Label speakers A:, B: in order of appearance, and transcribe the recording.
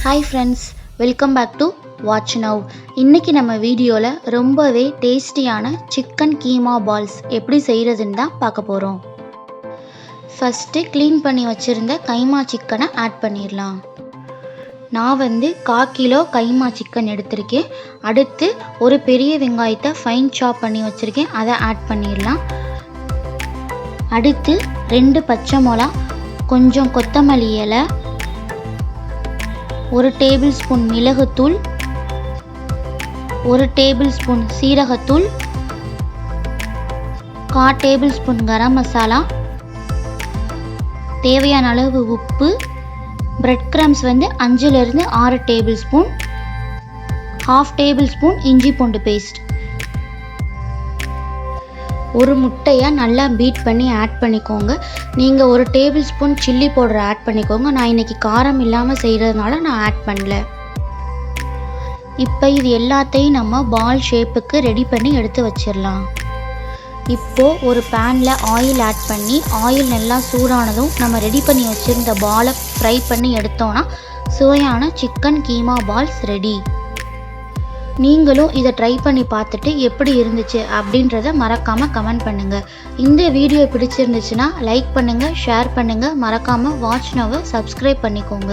A: Hi friends, welcome back to Watch Now. இன்னைக்கு நம்ம வீடியோல ரொம்பவே டேஸ்டியான சிக்கன் கீமா பால்ஸ் எப்படி செய்யறதுன்னு தான் பார்க்க போறோம். ஃபர்ஸ்ட் க்ளீன் பண்ணி வச்சிருந்த கைமா சிக்கனை ஆட் பண்ணிடலாம். நான் 1/4 கிலோ கைமா சிக்கன் எடுத்திருக்கேன். அடுத்து ஒரு பெரிய வெங்காயத்தை ஃபைன் சாப் பண்ணி வச்சிருக்கேன், அதை ஆட் பண்ணிடலாம். அடுத்து 2 பச்சை மிளகா, கொஞ்சம் கொத்தமல்லி இலை, 1 டேபிள் ஸ்பூன் மிளகுத்தூள், 1 டேபிள் ஸ்பூன் சீரகத்தூள், 1/4 டேபிள் ஸ்பூன் கரம் மசாலா, தேவையான அளவு உப்பு, பிரெட் கிரம்ஸ் 5லிருந்து 6 டேபிள் ஸ்பூன், 1/2 டேபிள் ஸ்பூன் இஞ்சி பூண்டு பேஸ்ட். ஒரு முட்டையை நல்லா பீட் பண்ணி ஆட் பண்ணிக்கோங்க. நீங்கள் 1 tablespoon chilli powder add பண்ணிக்கோங்க. நான் இன்றைக்கி காரம் இல்லாமல் செய்கிறதுனால நான் ஆட் பண்ணல. இப்போ இது எல்லாத்தையும் நம்ம பால் ஷேப்புக்கு ரெடி பண்ணி எடுத்து வச்சிடலாம். இப்போது ஒரு பேனில் ஆயில் ஆட் பண்ணி ஆயில் நல்லா சூடானதும் நம்ம ரெடி பண்ணி வச்சுருந்த பாலை ஃப்ரை பண்ணி எடுத்தோன்னா சுவையான சிக்கன் கீமா பால்ஸ் ரெடி. நீங்களும் இதை ட்ரை பண்ணி பார்த்துட்டு எப்படி இருந்துச்சு அப்படின்றத மறக்காமல் கமெண்ட் பண்ணுங்கள். இந்த வீடியோ பிடிச்சிருந்துச்சுன்னா லைக் பண்ணுங்கள், ஷேர் பண்ணுங்கள், மறக்காமல் வாட்ச் நவ்வை சப்ஸ்கிரைப் பண்ணிக்கோங்க.